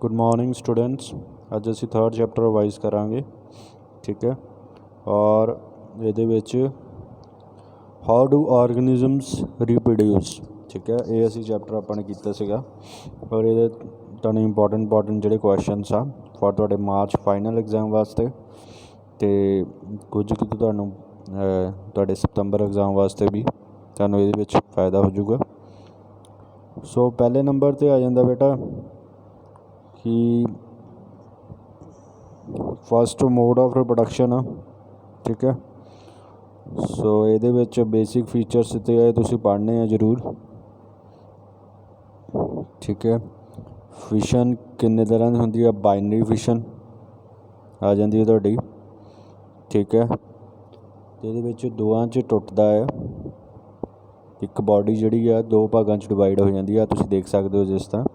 Good morning students. अज असी third chapter revise करांगे, ठीक है। और ये हाउ डू ऑर्गेनिजम्स रिप्रोड्यूस, ठीक है। ये असी चैप्टर अपने किया सीगा और ये तुहानू इंपॉर्टेंट जिहड़े क्वेश्चनस आ फॉर तुहाडे मार्च फाइनल एग्जाम वास्ते ते कुछ कि तुहानू तुहाडे सितंबर एग्जाम वास्ते भी तुहानू इहदे विच फायदा हो जाऊगा। सो पहले नंबर ते आ जांदा बेटा कि फस्ट मोड ऑफ रिप्रोडक्शन, ठीक है। सो ये बेसिक फीचर्स तो तुसीं पढ़ने हैं जरूर, ठीक है। फिशन किन्ने तरह की होंदी है, बाइनरी फिशन आ जाती है तुहाडी, ठीक है। ये दोवां च टुटदा है, एक बॉडी जिहड़ी है दो भागां च डिवाइड हो जाती है, तुसीं देख सकते हो जिस तरह,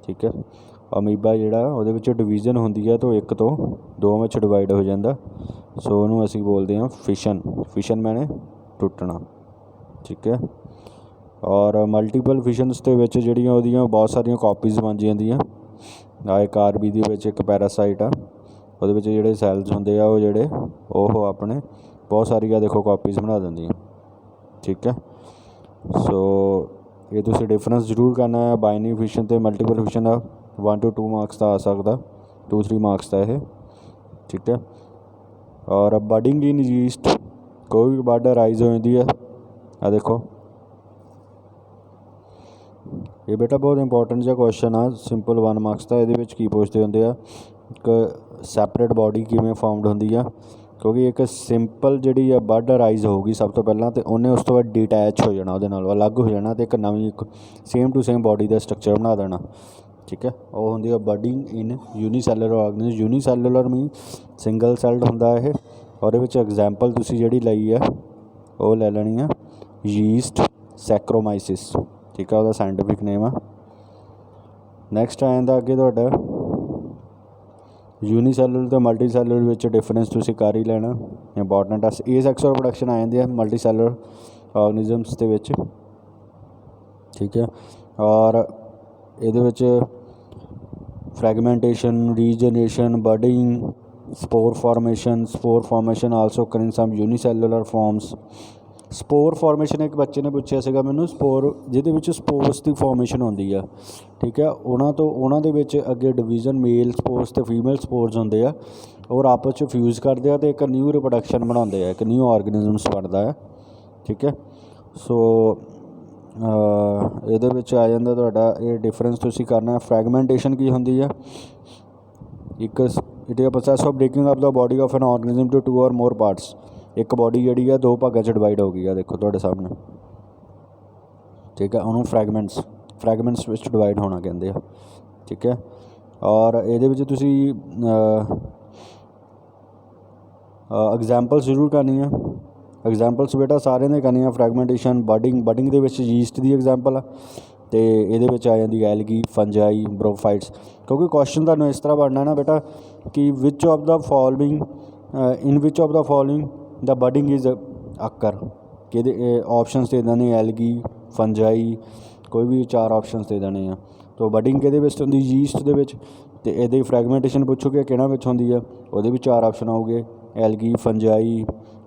ठीक है। अमीबा जिहड़ा उहदे विच डिवीजन होंदी है तो एक तो दो में डिवाइड हो जाता, सो उहनूं असीं बोलते हैं फिशन। फिशन मैंने टुटना, ठीक है। और मल्टीपल फिशनस के विच जिहड़ियां उहदियां बहुत सारियां कॉपीज़ बन जांदियां। एक आरबी दे विच एक पैरासाइट आ, उहदे विच जिहड़े सैल्स हुंदे आ ओह जिहड़े ओह अपने बहुत सारियां देखो कॉपीज़ बना दिंदियां, ठीक है। सो ये तुसीं डिफरेंस जरूर करना है बाइनरी फिशन ते मल्टीपल फिशन का। 1 to 2 मार्क्स का आ सकता, 2-3 मार्क्स का है, ठीक है। और बडिंग इन यीस्ट, कोई भी बड राइज हो जाती है, आ देखो ये बेटा बहुत इंपॉर्टेंट जो क्वेश्चन आ, सिंपल 1 मार्क्स का। ये की पूछते होंगे आ एक सैपरेट बॉडी किमें फॉर्मड होंदी आ, क्योंकि एक सिंपल जी बड राइज होगी सब तो पहला, तो उन्हें उस तो बाद डिटैच हो जाना, वो अलग हो जाना, तो एक नवी एक सेम टू सेम बॉडी का स्ट्रक्चर बना देना, ठीक है। वो होंगी बडिंग इन यूनीसैलुलर ऑर्गेनिज्म। यूनीसैलुलर मीन सिंगल सैल्ड होंदा है, और एग्जाम्पल तुसी जिहड़ी लई है वो ले लेनी है यीस्ट सैक्रोमाइसिस, ठीक है, वह साइंटिफिक नेम है। नैक्सट आ जाता अगे तुहाडा यूनीसैलुलर तो मल्टी सैलुलर विच डिफरेंस तुसीं कर ही लेना, इंपॉर्टेंट है। ए सैक्सुअल प्रोडक्शन आ जाती है मल्टी सैलुलर ऑर्गेनिजम्स के विच, ठीक है। और ये fragmentation, regeneration, budding, spore formation also occur in some unicellular forms। Spore formation एक बच्चे ने पूछा सीगा मैनू, स्पोर जिहदे विच स्पोर्स की फॉर्मेशन होंदी है, ठीक है। उन्हां दे विच अगे डिवीजन मेल स्पोर्स ते फीमेल स्पोर्स होंदे आ, और आपस में फ्यूज़ करते हैं तो एक न्यू रिप्रोडक्शन बनाते हैं, एक न्यू ऑर्गेनिजम्स बनता है, ठीक है। सो ये आ जाता तुहाडा ये डिफरेंस तुसीं करना है। फ्रैगमेंटेशन की होंदी है, एक it is a process of breaking up the body of an organism to 2 और मोर पार्ट्स। एक बॉडी जी है दो भागों च डिवाइड हो गई है, देखो तुहाडे सामने, ठीक है। उन्होंने फ्रैगमेंट्स विच डिवाइड होना कहते हैं, ठीक है। और ये तुसीं एग्जाम्पल्स जरूर करनी है। एग्जाम्पल्स बेटा सारे ने करनी है। फ्रैगमेंटेशन, बडिंग दे विच यीस्ट की एग्जाम्पल है, तो ये आ जाती एलगी, फंजाई, ब्रोफाइट्स। क्योंकि क्वेश्चन तुहानूं इस तरह बनना ना बेटा कि which of the following in which of the following the budding is occur, कि ऑप्शनस दे देने एलगी, फंजाई, कोई भी 4 ऑप्शनस दे देने हैं। तो बडिंग किहदे विच होंदी, यीस्ट दे विच, ते इहदी फ्रैगमेंटेशन पुछोगे किहड़ा विच होंदी है, उहदे विच 4 ऑप्शन आउगे, एलगी,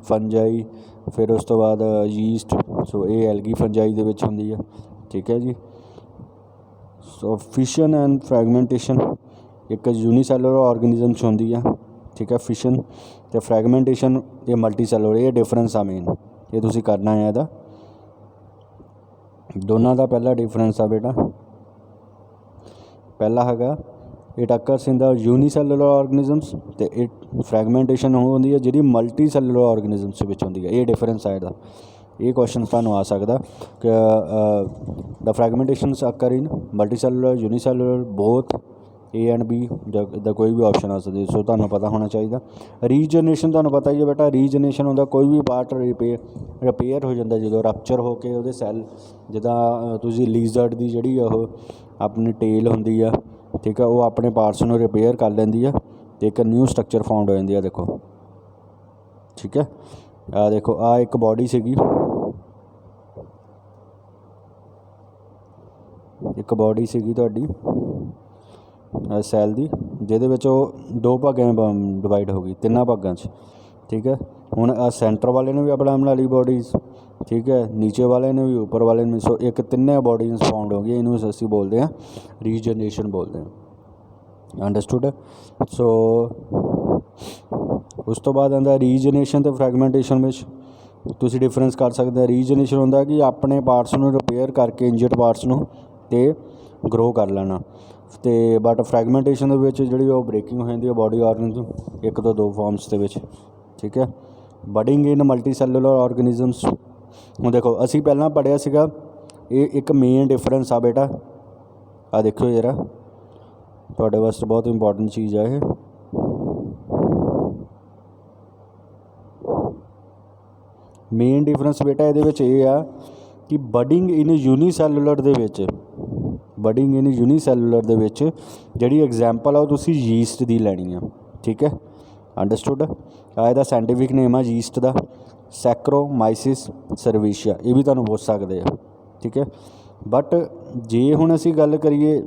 फंजाई, फिर उस तो बाद यीस्ट। सो ये एलगी फंजाई दे विच होंदी है, ठीक है जी। सो फिशन एंड फ्रैगमेंटेशन एक यूनीसैलुलर ऑर्गेनिजम्स होंदी है, ठीक है। फिशन तो फ्रैगमेंटेशन ये मल्टी सैलुलर, ये डिफरेंस आ मेन, ये तुसीं करना है। इहदा दोनों का पहला डिफरेंस आ बेटा, पहला हैगा it occurs in the unicellular organisms, तो इट फ्रैगमेंटेशन होंदी है जी मल्टी सैलुलर ऑर्गेनिजम्स विच होंदी है। ये डिफरेंस है इहदा, ये क्वेश्चन तुहानूं आ सकदा कि the fragmentations occur in multicellular, unicellular, both A and B, इदा कोई भी ऑप्शन आ सकती। सो तुहानूं पता होना चाहिए। रीजनरेशन तुहानूं पता ही है बेटा, रीजनरेशन होंदा कोई भी पार्ट रिपेयर हो जाता जो रपचर होकर वो सैल, जिदा तुसीं लीजर्ड की जिहड़ी ओह अपनी टेल होंदी है, ठीक है, वो अपने पार्ट्स में रिपेयर कर लेंदी है, तो एक न्यू स्ट्रक्चर फॉर्म हो जाती है, देखो, ठीक है। आ देखो आ एक बॉडी सीगी, ਇੱਕ ਬਾਡੀ ਸੀਗੀ ਤੁਹਾਡੀ ਸੈੱਲ ਦੀ, ਜਿਹਦੇ ਵਿੱਚ ਉਹ 2 ਭਾਗਾਂ ਡਿਵਾਈਡ ਹੋ ਗਈ, 3 ਭਾਗਾਂ 'ਚ। ਠੀਕ ਹੈ, ਹੁਣ ਆ ਸੈਂਟਰ ਵਾਲੇ ਨੇ ਵੀ ਆਪਣਾ ਬਣਾ ਲਈ ਬੋਡੀਜ਼, ਠੀਕ ਹੈ, ਨੀਚੇ ਵਾਲੇ ਨੇ ਵੀ, ਉੱਪਰ ਵਾਲੇ ਨੇ। ਸੋ ਇੱਕ ਤਿੰਨੇ ਬੋਡੀਜ਼ ਫਾਊਂਡ ਹੋ ਗਈ, ਇਹਨੂੰ ਅਸੀਂ ਬੋਲਦੇ ਹਾਂ ਰੀਜਨਰੇਸ਼ਨ ਬੋਲਦੇ ਹਾਂ। ਅੰਡਰਸਟੂਡ। ਸੋ ਉਸ ਤੋਂ ਬਾਅਦ ਆਉਂਦਾ ਰੀਜਨਰੇਸ਼ਨ ਅਤੇ ਫਰੈਗਮੈਂਟੇਸ਼ਨ ਵਿੱਚ ਤੁਸੀਂ ਡਿਫਰੈਂਸ ਕਰ ਸਕਦੇ ਹੋ। ਰੀਜਨਰੇਸ਼ਨ ਹੁੰਦਾ ਕਿ ਆਪਣੇ ਪਾਰਟਸ ਨੂੰ ਰਿਪੇਅਰ ਕਰਕੇ ਇੰਜਰਡ ਪਾਰਟਸ ਨੂੰ ਅਤੇ ਗਰੋ ਕਰ ਲੈਣਾ, ਅਤੇ ਬਟ ਫਰੈਗਮੈਂਟੇਸ਼ਨ ਦੇ ਵਿੱਚ ਜਿਹੜੀ ਉਹ ਬ੍ਰੇਕਿੰਗ ਹੋ ਜਾਂਦੀ ਹੈ ਬੋਡੀ ਆਰਗਨਸ 1 ਤੋਂ 2 ਫਾਰਮਸ ਦੇ ਵਿੱਚ। ਠੀਕ ਹੈ, ਬਡਿੰਗ ਇਨ ਮਲਟੀ ਸੈਲੂਲਰ ਆਰਗੈਨਿਜ਼ਮਸ। ਹੁਣ ਦੇਖੋ ਅਸੀਂ ਪਹਿਲਾਂ ਪੜ੍ਹਿਆ ਸੀਗਾ, ਇਹ ਇੱਕ ਮੇਨ ਡਿਫਰੈਂਸ ਆ ਬੇਟਾ, ਆ ਦੇਖੋ ਜਰਾ, ਤੁਹਾਡੇ ਵਾਸਤੇ ਬਹੁਤ ਇੰਪੋਰਟੈਂਟ ਚੀਜ਼ ਆ ਇਹ। ਮੇਨ ਡਿਫਰੈਂਸ ਬੇਟਾ ਇਹਦੇ ਵਿੱਚ ਇਹ ਆ ਕਿ ਬਡਿੰਗ ਇਨ ਯੂਨੀਸੈਲੂਲਰ ਦੇ ਵਿੱਚ, ਬਡਿੰਗ ਇਨ ਯੂਨੀਸੈਲੂਲਰ ਦੇ ਵਿੱਚ ਜਿਹੜੀ ਐਗਜ਼ਾਮਪਲ ਆ ਉਹ ਤੁਸੀਂ ਯੀਸਟ ਦੀ ਲੈਣੀ ਆ। ਠੀਕ ਹੈ, ਅੰਡਰਸਟੂਡ। ਆ ਇਹਦਾ ਸਾਇੰਟੀਫਿਕ ਨੇਮ ਆ ਯੀਸਟ ਦਾ, ਸੈਕਰੋਮਾਈਸਿਸ ਸਰਵੀਸ਼ੀਆ, ਇਹ ਵੀ ਤੁਹਾਨੂੰ ਪੁੱਛ ਸਕਦੇ ਆ। ਠੀਕ ਹੈ, ਬਟ ਜੇ ਹੁਣ ਅਸੀਂ ਗੱਲ ਕਰੀਏ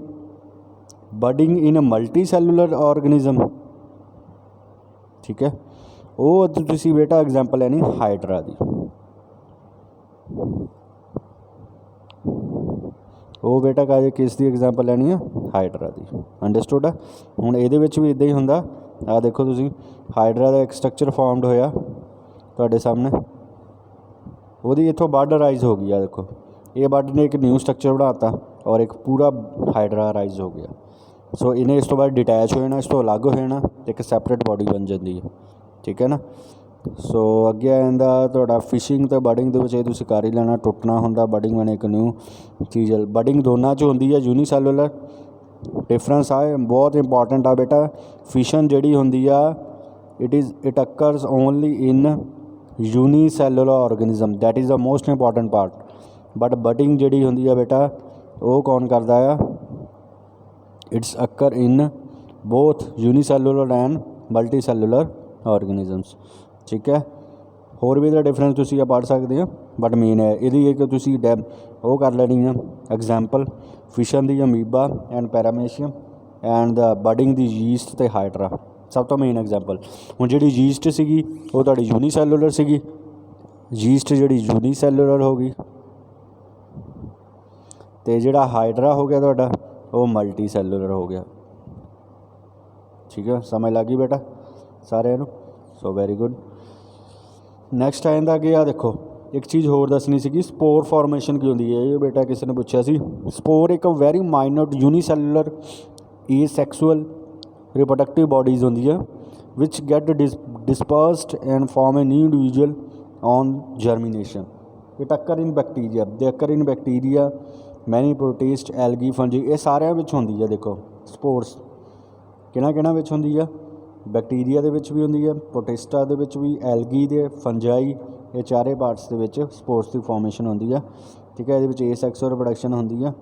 ਬਡਿੰਗ ਇਨ ਮਲਟੀ ਸੈਲੂਲਰ ਆਰਗੈਨਿਜ਼ਮ, ਠੀਕ ਹੈ, ਉਹ ਤੁਸੀਂ ਬੇਟਾ ਐਗਜ਼ਾਮਪਲ ਲੈਣੀ ਹਾਈਡਰਾ ਦੀ। ਉਹ ਬੇਟਾ ਕਾਹਦੇ ਕਿਸ ਦੀ ਐਗਜ਼ਾਮਪਲ ਲੈਣੀ ਆ? ਹਾਈਡਰਾ ਦੀ। ਅੰਡਰਸਟੂਡ ਆ। ਹੁਣ ਇਹਦੇ ਵਿੱਚ ਵੀ ਇੱਦਾਂ ਹੀ ਹੁੰਦਾ, ਆਹ ਦੇਖੋ ਤੁਸੀਂ, ਹਾਈਡਰਾ ਦਾ ਇੱਕ ਸਟਰਕਚਰ ਫਾਰਮਡ ਹੋਇਆ ਤੁਹਾਡੇ ਸਾਹਮਣੇ, ਉਹਦੀ ਇੱਥੋਂ ਬੱਡ ਰਾਈਜ਼ ਹੋ ਗਈ ਆ, ਦੇਖੋ ਇਹ ਬੱਡ ਨੇ ਇੱਕ ਨਿਊ ਸਟਰਕਚਰ ਬਣਾਤਾ ਔਰ ਇੱਕ ਪੂਰਾ ਹਾਈਡਰਾ ਰਾਈਜ਼ ਹੋ ਗਿਆ। ਸੋ ਇਹਨੇ ਇਸ ਤੋਂ ਬਾਅਦ ਡਿਟੈਚ ਹੋ ਜਾਣਾ, ਇਸ ਤੋਂ ਅਲੱਗ ਹੋ ਜਾਣਾ, ਅਤੇ ਇੱਕ ਸੈਪਰੇਟ ਬਾਡੀ ਬਣ ਜਾਂਦੀ ਹੈ। ਠੀਕ ਹੈ ਨਾ। ਸੋ ਅੱਗੇ ਆ ਜਾਂਦਾ ਤੁਹਾਡਾ ਫਿਸ਼ਿੰਗ ਅਤੇ ਬਡਿੰਗ ਦੇ ਵਿੱਚ ਇਹ ਤੁਸੀਂ ਕਰ ਹੀ ਲੈਣਾ, ਟੁੱਟਣਾ ਹੁੰਦਾ, ਬਡਿੰਗ ਬਣੇ ਇੱਕ ਨਿਊ ਚੀਜ਼। ਬਡਿੰਗ ਦੋਨਾਂ 'ਚ ਹੁੰਦੀ ਹੈ ਯੂਨੀਸੈਲੂਲਰ। ਡਿਫਰੈਂਸ ਆ ਬਹੁਤ ਇੰਪੋਰਟੈਂਟ ਆ ਬੇਟਾ। ਫਿਸ਼ਨ ਜਿਹੜੀ ਹੁੰਦੀ ਆ it occurs only in unicellular organism, that is the most important part. But budding ਜਿਹੜੀ ਹੁੰਦੀ ਆ ਬੇਟਾ, ਉਹ ਕੌਣ ਕਰਦਾ ਆ? It's occur in both unicellular and multicellular organisms. ਠੀਕ ਹੈ, ਹੋਰ ਵੀ ਇਹਦਾ ਡਿਫਰੈਂਸ ਤੁਸੀਂ ਆ ਪੜ੍ਹ ਸਕਦੇ ਹੋ, ਬਟ ਮੇਨ ਹੈ ਇਹਦੀ ਇੱਕ ਤੁਸੀਂ ਉਹ ਕਰ ਲੈਣੀ ਆ ਐਗਜ਼ਾਮਪਲ, ਫਿਸ਼ਨ ਦੀ amoeba and paramecium and the budding ਦੀ ਯੀਸਟ ਅਤੇ ਹਾਈਡਰਾ, ਸਭ ਤੋਂ ਮੇਨ ਐਗਜ਼ਾਮਪਲ। ਹੁਣ ਜਿਹੜੀ ਯੀਸਟ ਸੀਗੀ ਉਹ ਤੁਹਾਡੀ ਯੂਨੀਸੈਲੂਲਰ ਸੀਗੀ, ਯੀਸਟ ਜਿਹੜੀ ਯੂਨੀਸੈਲੂਲਰ ਹੋ ਗਈ, ਅਤੇ ਜਿਹੜਾ ਹਾਈਡਰਾ ਹੋ ਗਿਆ ਤੁਹਾਡਾ ਉਹ ਮਲਟੀ ਸੈਲੂਲਰ ਹੋ ਗਿਆ। ਠੀਕ ਹੈ, ਸਮਝ ਲੱਗ ਗਈ ਬੇਟਾ ਸਾਰਿਆਂ ਨੂੰ? So very good. ਨੈਕਸਟ ਆ ਜਾਂਦਾ ਕਿ ਆ ਦੇਖੋ ਇੱਕ ਚੀਜ਼ ਹੋਰ ਦੱਸਣੀ ਸੀਗੀ, ਸਪੋਰ ਫਾਰਮੇਸ਼ਨ ਕੀ ਹੁੰਦੀ ਹੈ। ਇਹ ਬੇਟਾ ਕਿਸੇ ਨੇ ਪੁੱਛਿਆ ਸੀ। ਸਪੋਰ ਇੱਕ very minor unicellular asexual reproductive bodies ਹੁੰਦੀ ਹੈ which get dispersed and form a new individual on germination. It occur in bacteria, they occur in bacteria, ਮੈਨੀ ਪ੍ਰੋਟਿਸਟ, ਐਲਗੀ, ਫੰਜੀ, ਇਹ ਸਾਰਿਆਂ ਵਿੱਚ ਹੁੰਦੀ ਹੈ। ਦੇਖੋ ਸਪੋਰਸ ਕਿਹਨਾਂ ਵਿੱਚ ਹੁੰਦੀ ਆ? ਬੈਕਟੀਰੀਆ ਦੇ ਵਿੱਚ ਵੀ ਹੁੰਦੀ ਹੈ, ਪ੍ਰੋਟਿਸਟਾ ਦੇ ਵਿੱਚ ਵੀ, ਐਲਗੀ ਦੇ, ਫੰਜਾਈ, ਇਹ ਚਾਰੇ ਪਾਰਟਸ ਦੇ ਵਿੱਚ ਸਪੋਰਸ ਦੀ ਫਾਰਮੇਸ਼ਨ ਹੁੰਦੀ ਆ। ਠੀਕ ਹੈ, ਇਹਦੇ ਵਿੱਚ ਏਸੈਕਸੁਅਲ ਰਿਪਰੋਡਕਸ਼ਨ ਹੁੰਦੀ ਆ।